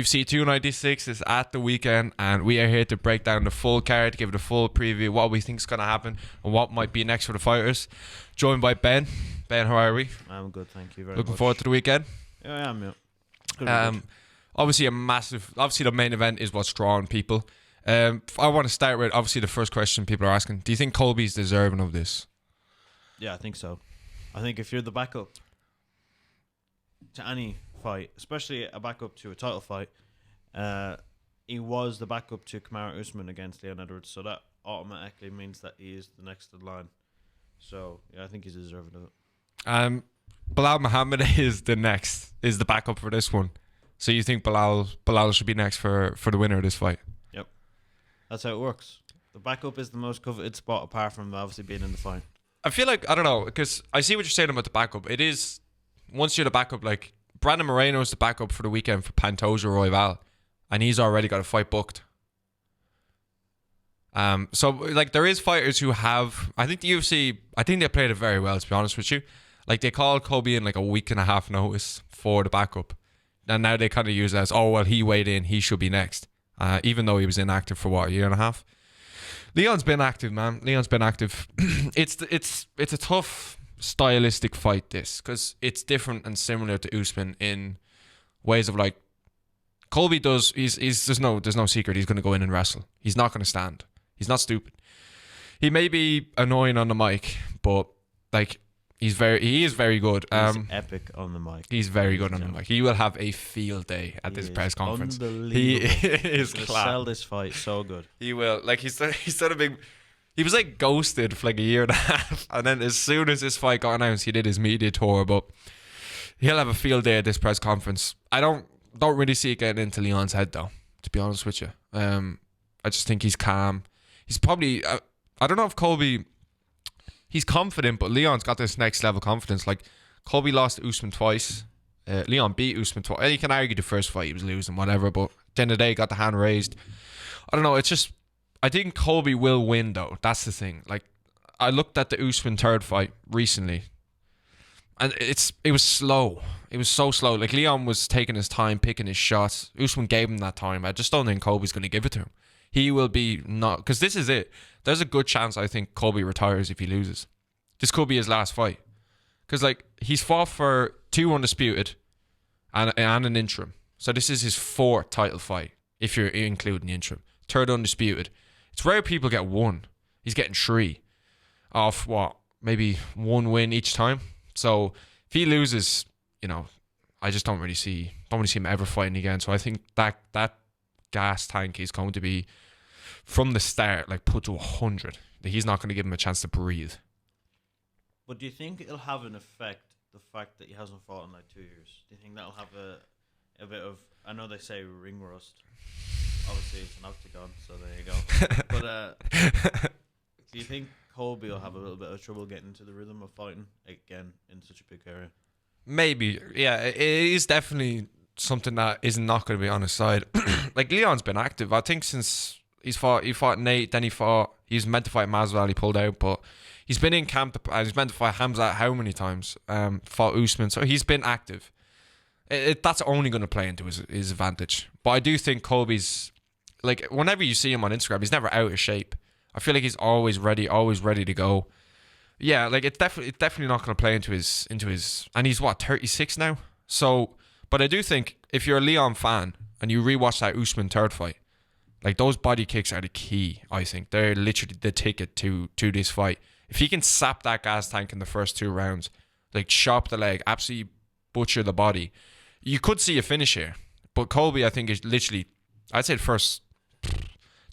UFC 296 is at the weekend, and we are here to break down the full card, give it a full preview, what we think is going to happen, and what might be next for the fighters. Joined by Ben. Ben, how are we? I'm good, thank you very Looking much. forward to the weekend? Yeah, I am, yeah. It's gonna be good. Obviously the main event is what's drawing people. I want to start with, obviously, the first question people are asking. Do you think Colby's deserving of this? Yeah, I think so. I think if you're the backup to any fight, especially a backup to a title fight, he was the backup to Kamaru Usman against Leon Edwards, so that automatically means that he is the next in line. So yeah, I think he's deserving of it. Bilal Muhammad is the backup for this one. So you think Bilal should be next for the winner of this fight? Yep, that's how it works. The backup is the most coveted spot, apart from obviously being in the fight. I feel like, I don't know, because I see what you're saying about the backup. It is, once you're the backup, like Brandon Moreno is the backup for the weekend for Pantoja Royval, and he's already got a fight booked. So like there is fighters who have, I think the UFC, I think they played it very well, to be honest with you. Like they called Colby in like a week and a half notice for the backup, and now they kind of use it as, oh well, he weighed in, he should be next, even though he was inactive for a year and a half. Leon's been active, man. Leon's been active. It's a tough stylistic fight, this, because it's different and similar to Usman in ways of, like, Colby does. There's no secret. He's going to go in and wrestle. He's not going to stand. He's not stupid. He may be annoying on the mic, but like he is very good. He's epic on the mic. He's very good on the mic. He will have a field day at this press conference. He is class. Sell this fight so good. He will. Like he's done a big. He was like ghosted for like a year and a half, and then as soon as this fight got announced, he did his media tour. But he'll have a field day at this press conference. I don't really see it getting into Leon's head, though, to be honest with you. I just think he's calm. He's probably. I don't know if Colby. He's confident, but Leon's got this next level confidence. Like Colby lost to Usman twice. Leon beat Usman twice. And you can argue the first fight he was losing, whatever. But at the end of the day, he got the hand raised. I don't know. It's just. I think Colby will win, though. That's the thing. Like, I looked at the Usman third fight recently, and it was slow. It was so slow. Like, Leon was taking his time, picking his shots. Usman gave him that time. I just don't think Colby's going to give it to him. He will be not... Because this is it. There's a good chance, I think, Colby retires if he loses. This could be his last fight. Because, like, he's fought for 2 undisputed and an interim. So this is his 4th title fight, if you're including the interim. 3rd undisputed. It's rare people get 1. He's getting 3 off what, maybe 1 win each time. So if he loses, you know, I just don't really see him ever fighting again. So I think that gas tank is going to be from the start like put to 100. He's not going to give him a chance to breathe. But do you think it'll have an effect, the fact that he hasn't fought in like 2 years? Do you think that'll have a bit of, I know they say ring rust. Obviously, it's an octagon, so there you go. But do you think Colby will have a little bit of trouble getting into the rhythm of fighting again in such a big area? Maybe, yeah. It is definitely something that is not going to be on his side. Like Leon's been active, I think, since he fought Nate, then he was meant to fight Masvidal, he pulled out, but he's been in camp. He's meant to fight Hamza how many times? Fought Usman, so he's been active. That's only going to play into his advantage. But I do think Colby's, like, whenever you see him on Instagram, he's never out of shape. I feel like he's always ready to go. Yeah, like it's definitely not going to play into his, and he's what, 36 now. So, but I do think if you're a Leon fan and you rewatch that Usman third fight, like those body kicks are the key. I think they're literally the ticket to this fight. If he can sap that gas tank in the first 2 rounds, like chop the leg, absolutely butcher the body, you could see a finish here. But Colby, I think, is literally, I'd say the first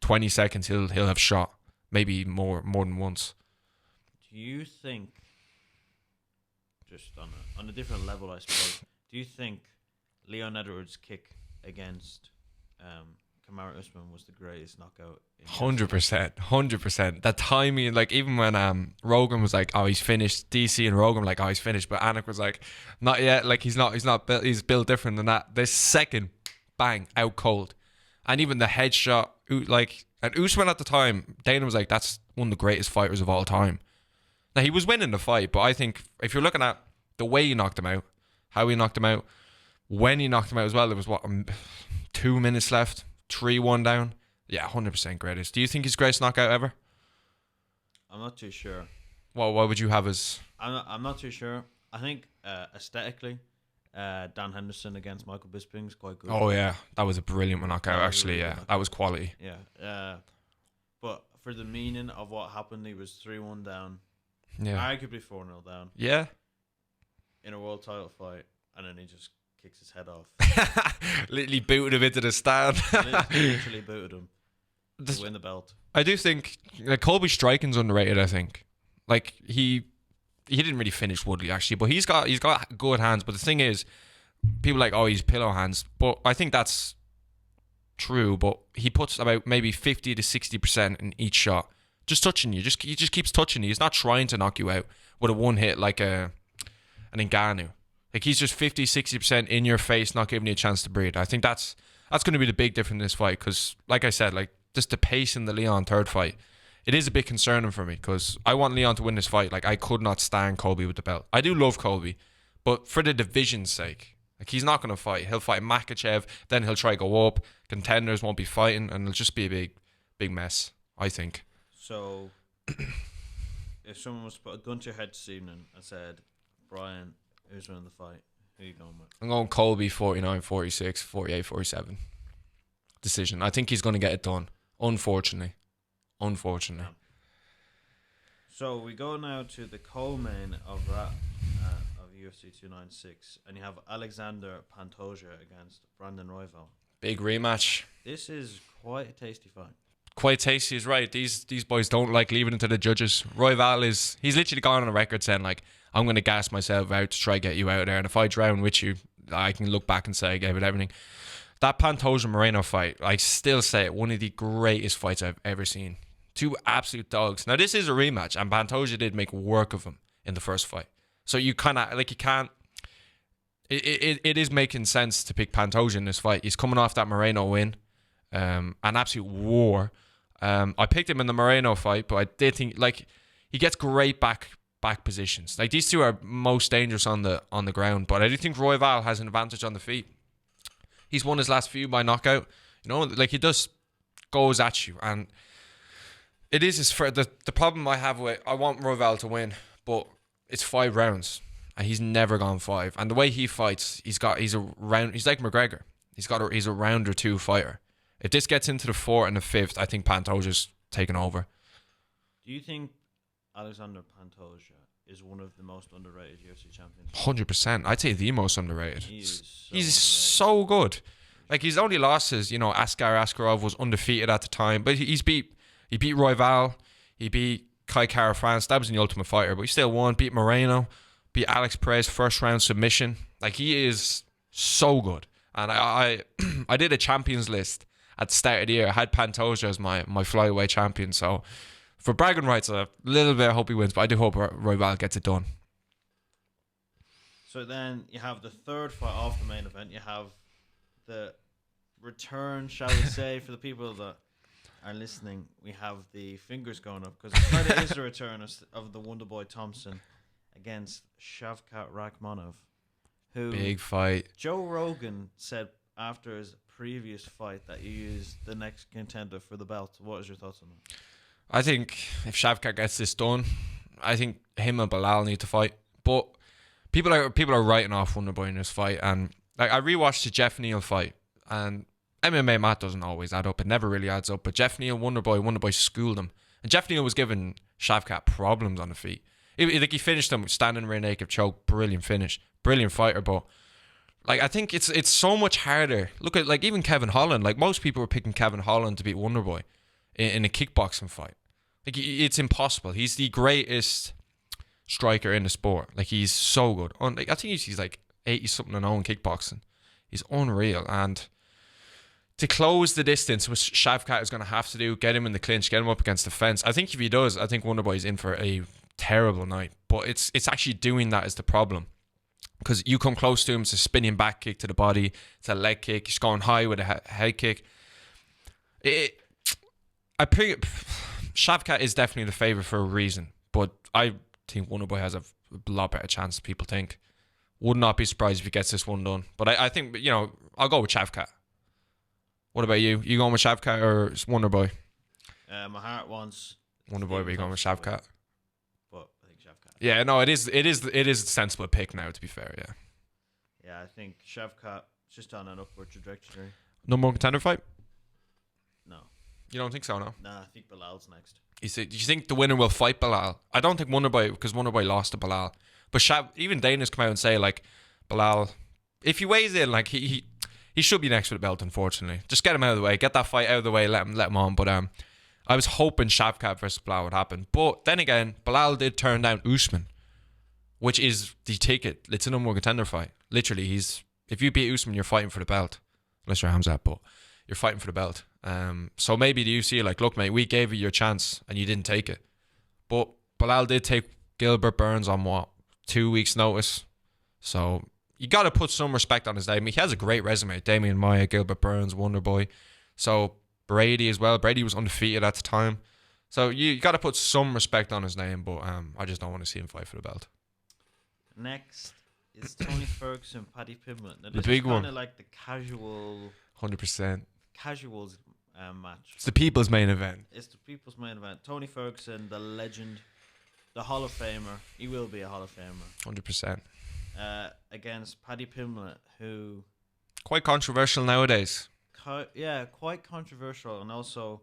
20 seconds he'll have shot, maybe more than once. Do you think, just on a different level, I suppose, do you think Leon Edwards' kick against Kamaru Usman was the greatest knockout? 100%. That timing, like even when Rogan was like, oh, he's finished, DC and Rogan were like, oh, he's finished, but Anik was like, not yet, like he's not built, he's built different than that. This second, bang, out cold. And even the headshot, like, and Usman at the time, Dana was like, that's one of the greatest fighters of all time. Now, he was winning the fight, but I think if you're looking at the way he knocked him out, how he knocked him out, when he knocked him out as well, it was what, 2 minutes left, 3-1 down. Yeah, 100% greatest. Do you think he's greatest knockout ever? I'm not too sure. Well, what would you have as? I'm not too sure. I think aesthetically, Dan Henderson against Michael Bisping is quite good. Oh yeah, that was a brilliant knockout. That was a Actually, really yeah, good knockout. that was quality. Yeah. But for the meaning of what happened, he was 3-1 down, Yeah, arguably 4-0 down yeah. in a world title fight, and then he just kicks his head off. Literally booted him into the stand. Literally booted him to win the belt. I do think Colby's striking's underrated. I think like he didn't really finish Woodley actually, but he's got good hands. But the thing is, people are like, oh, he's pillow hands, but I think that's true. But he puts about maybe 50 to 60% in each shot, just touching you. He just keeps touching you. He's not trying to knock you out with a one hit like an Ngannou. Like he's just 50, 60% in your face, not giving you a chance to breathe. I think that's going to be the big difference in this fight because, like I said, like just the pace in the Leon third fight, it is a bit concerning for me because I want Leon to win this fight. Like I could not stand Colby with the belt. I do love Colby, but for the division's sake, like he's not going to fight. He'll fight Makachev, then he'll try to go up. Contenders won't be fighting, and it'll just be a big mess, I think. So, if someone was to put a gun to your head this evening and said, Brian, who's winning the fight? Who are you going with? I'm going Colby 49-46, 48-47. Decision. I think he's going to get it done. Unfortunately. So we go now to the co-main of that of UFC 296, and you have Alexander Pantoja against Brandon Royval. Big rematch. This is quite a tasty fight. Quite tasty is right. These boys don't like leaving it to the judges. Royval he's literally gone on a record saying like, I'm going to gas myself out to try get you out of there, and if I drown with you, I can look back and say I gave it everything. That Pantoja Moreno fight, I still say it, one of the greatest fights I've ever seen. Two absolute dogs. Now this is a rematch, and Pantoja did make work of him in the first fight. So you kind of like you can't. It is making sense to pick Pantoja in this fight. He's coming off that Moreno win, an absolute war. I picked him in the Moreno fight, but I did think like he gets great back positions. Like these two are most dangerous on the ground, but I do think Royval has an advantage on the feet. He's won his last few by knockout. You know, like he just goes at you, and it is his first. The problem I have with I want Royval to win, but it's 5 rounds, and he's never gone 5. And the way he fights, he's like McGregor. He's a round or two fighter. If this gets into the 4th and the 5th, I think Pantoja's taken over. Do you think Alexander Pantoja is one of the most underrated UFC champions? 100%. I'd say the most underrated. He's so good. Like his only losses, Askar Askarov was undefeated at the time, but he beat Royval, he beat Kai Kara France. That was in the Ultimate Fighter, but he still won. Beat Moreno, beat Alex Perez first round submission. Like he is so good. And I did a champions list at the start of the year. I had Pantoja as my flyweight champion. So for bragging rights, a little bit I hope he wins, but I do hope Royval gets it done. So then you have the third fight off the main event. You have the return, shall we say, for the people that are listening. We have the fingers going up because it is the return of the Wonder Boy Thompson against Shavkat Rakhmonov. Who big fight. Joe Rogan said after his previous fight that he is the next contender for the belt. What is your thoughts on that? I think if Shavkat gets this done, I think him and Bilal need to fight. But people are writing off Wonder Boy in this fight, and like I rewatched the Jeff Neal fight, and MMA math doesn't always add up. It never really adds up. But Jeff Neal, Wonder Boy schooled him, and Jeff Neal was giving Shavkat problems on the feet. He finished him standing rear naked choke. Brilliant finish, brilliant fighter. But like I think it's so much harder. Look at like even Kevin Holland. Like most people were picking Kevin Holland to beat Wonder Boy in a kickboxing fight. Like it's impossible. He's the greatest striker in the sport. Like he's so good. I think he's like 80-something and 0 in kickboxing. He's unreal. And to close the distance, which Shavkat is going to have to do, get him in the clinch, get him up against the fence. I think if he does, I think Wonder Boy's in for a terrible night. But it's actually doing that is the problem. Because you come close to him, it's a spinning back kick to the body, it's a leg kick, he's going high with a head kick. Shavkat is definitely the favourite for a reason, but I think Wonder Boy has a lot better chance than people think. Would not be surprised if he gets this one done. But I think, I'll go with Shavkat. What about you? You going with Shavkat or Wonderboy? My heart wants Wonderboy, but you going with Shavkat? but I think Shavkat. Yeah, no, it is a sensible pick now. To be fair, yeah. Yeah, I think Shavkat just on an upward trajectory. Number one contender fight? No, You don't think so? No. I think Bilal's next. Do you think the winner will fight Bilal? I don't think Wonderboy, because Wonderboy lost to Bilal. But even Dana's come out and say, like, Bilal, if he weighs in, like, he should be next for the belt, unfortunately. Just get him out of the way. Get that fight out of the way. Let him on. But I was hoping Shavkat versus Bilal would happen. But then again, Bilal did turn down Usman, which is the ticket. It's a number one contender fight. Literally, if you beat Usman, you're fighting for the belt. Unless you're Hamzat, but you're fighting for the belt. So maybe the UFC are like, look, mate, we gave you your chance and you didn't take it. But Bilal did take Gilbert Burns on 2 weeks' notice. So you got to put some respect on his name. He has a great resume. Damian Maia, Gilbert Burns, Wonderboy. So Brady as well. Brady was undefeated at the time. So you got to put some respect on his name. But I just don't want to see him fight for the belt. Next is Tony Ferguson, Paddy Pimblett. Now, The big one. Kind of like the 100%. casuals match. It's the people's main event. It's the people's main event. Tony Ferguson, the legend, the Hall of Famer. He will be a Hall of Famer. 100%. Against Paddy Pimblett, who Quite controversial nowadays. quite controversial, and also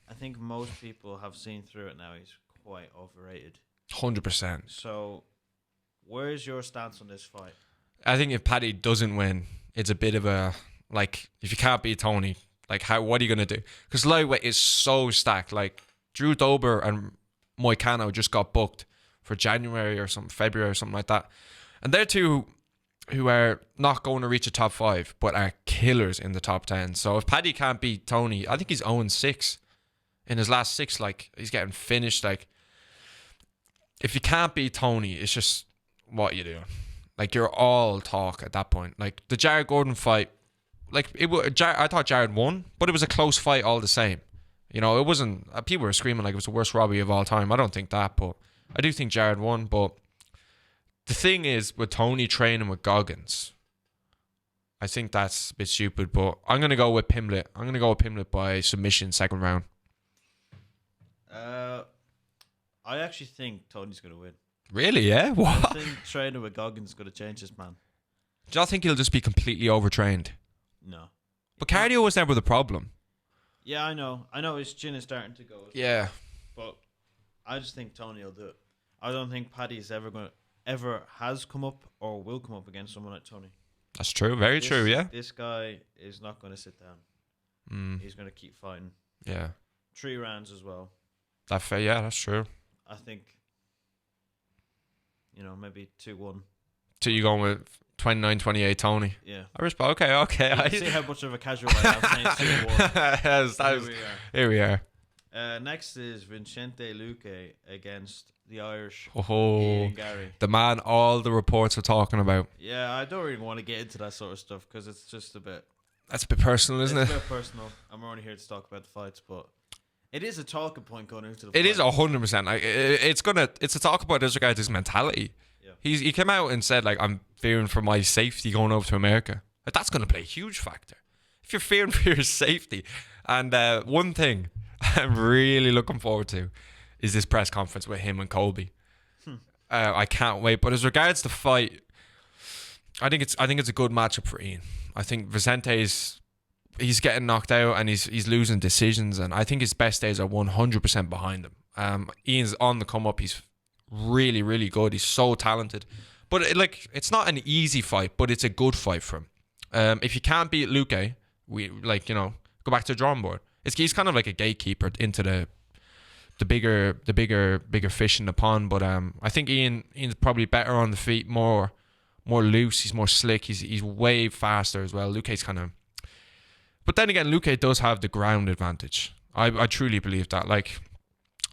I think most people have seen through it now. He's quite overrated. 100%. So, where's your stance on this fight? I think if Paddy doesn't win, it's a bit of a, like, if you can't beat Tony, like, what are you going to do? Because lightweight is so stacked. Like, Drew Dober and Moicano just got booked for January or February or something like that. And they're two who are not going to reach a top 5, but are killers in the top 10. So if Paddy can't beat Tony, I think he's 0-6 in his last 6. Like, he's getting finished. Like, if you can't beat Tony, it's just, what you doing? Like, you're all talk at that point. Like, the Jared Gordon fight, like, I thought Jared won, but it was a close fight all the same. You know, it wasn't, people were screaming like it was the worst robbery of all time. I don't think that, but I do think Jared won. But the thing is, with Tony training with Goggins, I think that's a bit stupid, but I'm going to go with Pimblett. I'm going to go with Pimblett by submission, second round. I actually think Tony's going to win. Really, yeah? What? I think training with Goggins is going to change this man. Do you think he'll just be completely overtrained? No. But cardio was never the problem. Yeah, I know. I know his chin is starting to go. Yeah. But I just think Tony will do it. I don't think Paddy's ever has come up or will come up against someone like Tony. That's true. Very true, yeah. This guy is not going to sit down. He's going to keep fighting. Yeah. 3 rounds as well. Yeah, that's true. I think, maybe 2-1. So you going with 29-28 Tony? Yeah. I respect. Okay. You see how much of a casual I am saying 2-1. Here we are. Next is Vicente Luque against the Irish Oh, Gary. the man all the reports are talking about. Yeah, I don't really want to get into that sort of stuff because it's just a bit... That's a bit personal, isn't it? It's a bit personal. I'm only here to talk about the fights, but it is a talking point going into the fight. It is 100%. Like, it's a talk about this guy's mentality. Yeah. He came out and said, like, I'm fearing for my safety going over to America. Like, that's going to play a huge factor. If you're fearing for your safety. And one thing I'm really looking forward to is this press conference with him and Colby. I can't wait. But as regards the fight, I think it's a good matchup for Ian. I think Vicente's he's getting knocked out and he's losing decisions, and I think his best days are 100% behind him. Ian's on the come up. He's really, really good. He's so talented. But it's not an easy fight, but it's a good fight for him. If you can't beat Luque, go back to the drawing board. He's kind of like a gatekeeper into the bigger fish in the pond. But I think Ian's probably better on the feet, more loose. He's more slick. He's way faster as well. Luque's kind of. But then again, Luque does have the ground advantage. I truly believe that. Like,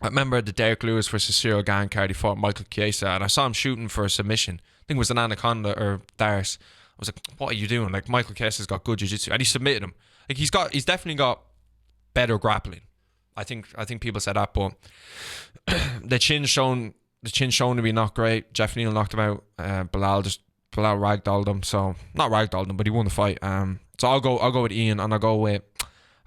I remember the Derek Lewis versus Cyril Gane card. He fought Michael Chiesa, and I saw him shooting for a submission. I think it was an anaconda or Dars. I was like, "What are you doing?" Like, Michael Chiesa's got good jiu-jitsu, and he submitted him. Like, he's definitely got better grappling. I think people said that, but the chin shown to be not great. Jeff Neal knocked him out. Bilal ragdolled him, so not ragdolled him, but he won the fight. So I'll go with Ian, and I'll go with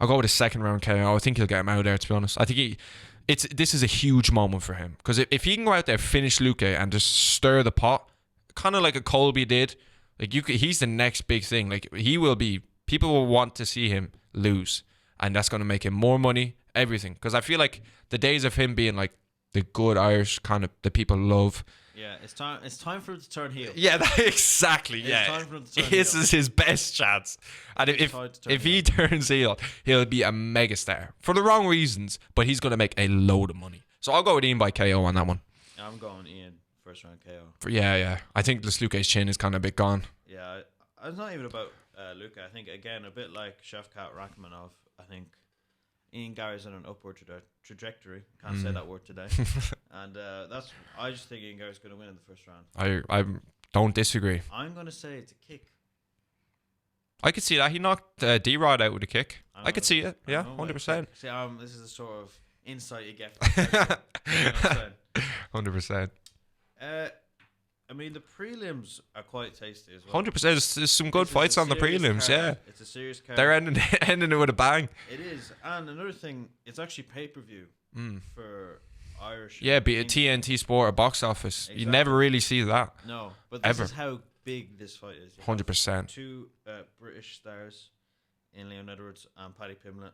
a second round KO. I think he'll get him out there. To be honest, I think this is a huge moment for him, because if he can go out there, finish Luke, and just stir the pot, kind of like a Colby did, like he's the next big thing. Like he will be. People will want to see him lose, and that's going to make him more money, everything. Because I feel like the days of him being like the good Irish kind of the people love. Yeah, it's time. It's time for him to turn heel. Yeah, exactly. It's Yeah, time for him to turn this heel. is his best chance. And if he turns heel, he'll be a megastar for the wrong reasons, but he's going to make a load of money. So I'll go with Ian by KO on that one. I'm going Ian first round KO. Yeah. I think Luke's chin is kind of a bit gone. Yeah, it's not even about Luca. I think again a bit like Shafkat Rachmanov. I think Ian Gary's on an upward trajectory. Can't say that word today. And I just think Ian Gary's going to win in the first round. I don't disagree. I'm going to say it's a kick. I could see that. He knocked D-Rod out with a kick. I could see it. Yeah, 100%. See, this is the sort of insight you get from the you know what I'm 100%. saying? I mean, the prelims are quite tasty as well. 100%. There's some good fights on the prelims, card. yeah. It's a serious card. They're ending it with a bang. It is. And another thing, it's actually pay-per-view for Irish. Yeah, be a TNT Sport or box office. Exactly. You never really see that. No, but this ever. is how big this fight is. 100%. Two British stars in Leon Edwards and Paddy Pimblett.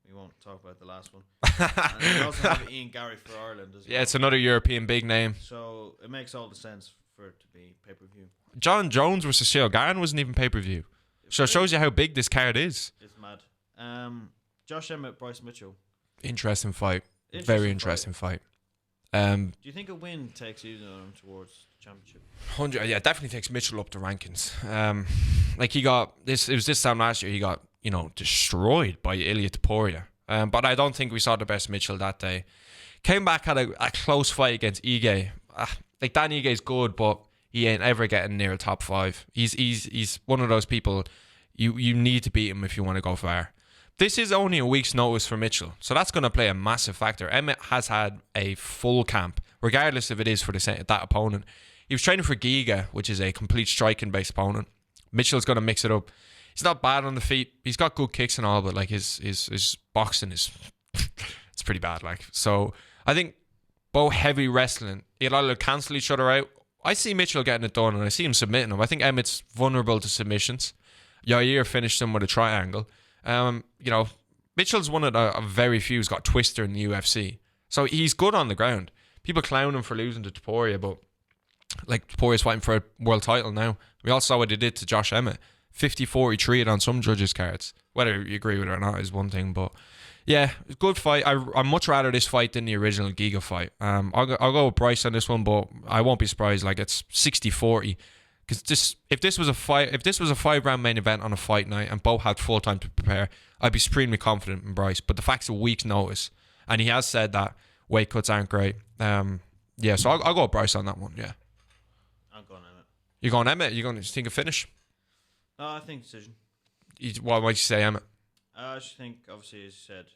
We won't talk about the last one. And we also have Ian Gary for Ireland as well. Yeah, it's another European big name. So it makes all the sense for it to be pay-per-view. John Jones versus Shale Garn wasn't even pay-per-view. So it shows you how big this card is. It's mad. Josh Emmett, Bryce Mitchell. Interesting fight. Very interesting fight. Do you think a win takes you towards the championship? 100. Yeah, definitely takes Mitchell up the rankings. Like he got this. It was this time last year. He got destroyed by Ilya Topuria. But I don't think we saw the best Mitchell that day. Came back, had a close fight against Ige. Like Dan Ige's good, but he ain't ever getting near a top 5. He's one of those people. You need to beat him if you want to go far. This is only a week's notice for Mitchell, so that's going to play a massive factor. Emmett has had a full camp, regardless if it is for that opponent. He was training for Giga, which is a complete striking-based opponent. Mitchell's going to mix it up. He's not bad on the feet. He's got good kicks and all, but like his boxing is it's pretty bad. Like, so I think both heavy wrestling, they'll either cancel each other out. I see Mitchell getting it done, and I see him submitting him. I think Emmett's vulnerable to submissions. Yair finished him with a triangle. Mitchell's one of the very few who's got Twister in the UFC. So he's good on the ground. People clown him for losing to Topuria, but like Topuria's fighting for a world title now. We all saw what he did to Josh Emmett. 50-43 on some judges' cards. Whether you agree with it or not is one thing, but yeah, good fight. I'd much rather this fight than the original Giga fight. I'll go with Bryce on this one, but I won't be surprised. Like it's 60-40. Because if this was a 5-round main event on a fight night and both had full time to prepare, I'd be supremely confident in Bryce. But the fact's a week's notice, and he has said that weight cuts aren't great. So I'll go with Bryce on that one. Yeah, I'm going Emmett. You're going Emmett? You're going to think a finish? No, I think decision. Why would you say Emmett? I just think, obviously, as you said,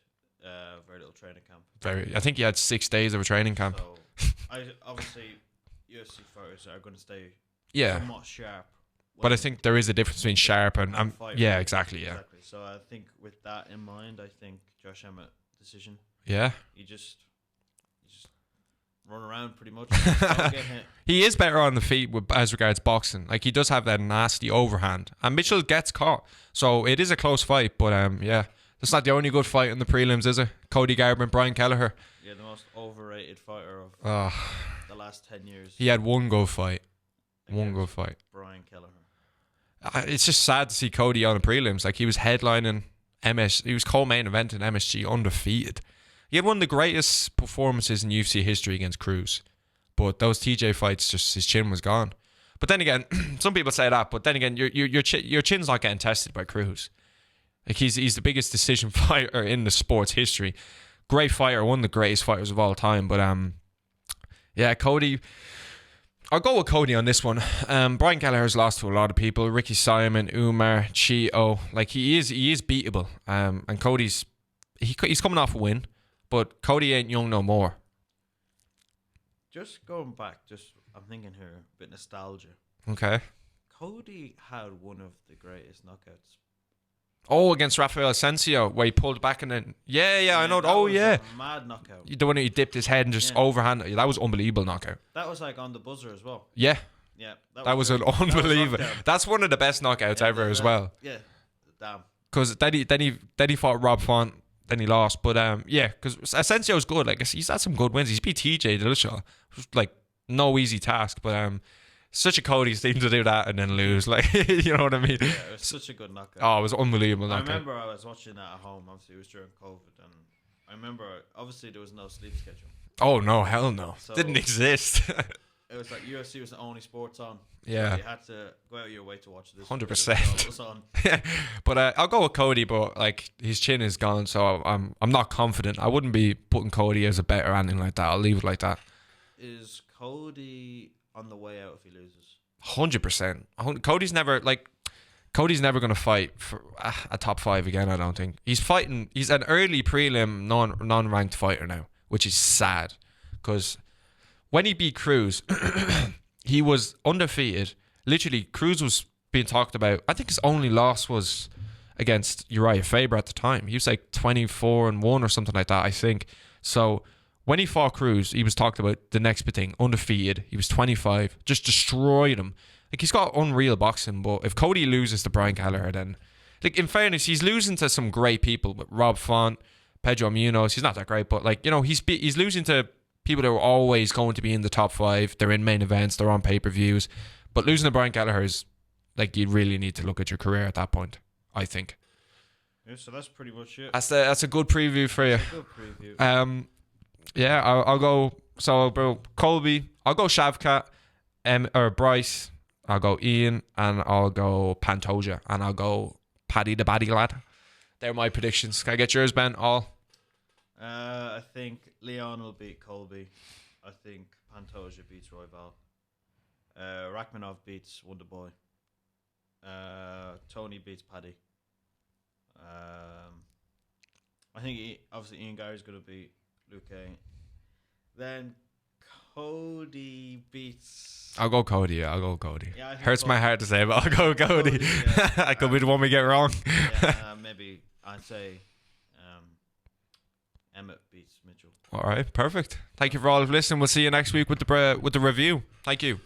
very little training camp. I think he had 6 days of a training camp. So, obviously, UFC fighters are going to stay somewhat sharp. But I think there is a difference between sharp and fight. Yeah, exactly. So I think with that in mind, I think Josh Emmett decision. Yeah. You just run around pretty much. Don't get hit. He is better on the feet as regards boxing. Like he does have that nasty overhand, and Mitchell gets caught. So it is a close fight. But that's not the only good fight in the prelims, is it? Cody Garbrandt, Brian Kelleher. Yeah, the most overrated fighter of the last 10 years. He had one good fight. One good fight. Brian Kelleher. It's just sad to see Cody on the prelims. Like he was headlining he was co-main eventing MSG undefeated. He had one of the greatest performances in UFC history against Cruz. But those TJ fights, just his chin was gone. But then again, some people say that. But then again, your chin's not getting tested by Cruz. Like he's the biggest decision fighter in the sport's history. Great fighter, one of the greatest fighters of all time. But Cody. I'll go with Cody on this one. Brian Kelleher's lost to a lot of people. Ricky Simon, Umar, Chio. Like he is beatable. And Cody's he's coming off a win, but Cody ain't young no more. Just going back, I'm thinking here a bit nostalgia. Okay. Cody had one of the greatest knockouts Oh, against Rafael Asensio, where he pulled back and then I know. that Oh was yeah, a mad knockout. the one that he dipped his head and just overhanded. That was unbelievable knockout. That was like on the buzzer as well. Yeah, Yeah, that was an unbelievable. That's one of the best knockouts ever as well. Yeah, damn. Because then he fought Rob Font, then he lost. But because Asensio's good. Like he's had some good wins. He's beat TJ Dillashaw, like no easy task. But such a Cody's thing to do that and then lose. Like you know what I mean? Yeah, it was such a good knockout. Oh, it was unbelievable knockout. I remember I was watching that at home. Obviously, it was during COVID, and I remember obviously there was no sleep schedule. Oh no, hell no, So- didn't exist. It was like UFC was the only sports on. Yeah. So you had to go out of your way to watch this. 100%. It was on. But I'll go with Cody. But like his chin is gone, so I'm not confident. I wouldn't be putting Cody as a bet or anything like that. I'll leave it like that. Is Cody on the way out if he loses? 100%. Cody's never gonna fight for a top 5 again. I don't think he's fighting. He's an early prelim non-ranked fighter now, which is sad because when he beat Cruz, he was undefeated. Literally, Cruz was being talked about. I think his only loss was against Uriah Faber at the time. He was like 24-1 or something like that, I think. So when he fought Cruz, he was talked about the next big thing, undefeated. He was 25, just destroyed him. Like he's got unreal boxing, but if Cody loses to Brian Kelleher, then like in fairness, he's losing to some great people, but Rob Font, Pedro Munoz, he's not that great, but like he's losing to people that are always going to be in the top 5. They're in main events. They're on pay-per-views. But losing to Brian Kelleher is like you really need to look at your career at that point, I think. Yeah, so that's pretty much it. That's a good preview for you. Good preview. I'll go. So I'll go Colby. I'll go Shavkat. Or Bryce. I'll go Ian, and I'll go Pantoja, and I'll go Paddy the Baddy Lad. They're my predictions. Can I get yours, Ben? All. I think Leon will beat Colby. I think Pantoja beats Royval. Rachmanov beats Wonderboy. Tony beats Paddy. I think obviously Ian Gary's going to beat Luke Kane. Then Cody beats... I'll go Cody. Yeah, Yeah, hurts my heart to say, but I'll go Cody. I could be the one we get wrong. Maybe I'd say Emmett beats Mitchell. All right, perfect. Thank you for all of listening. We'll see you next week with the review. Thank you.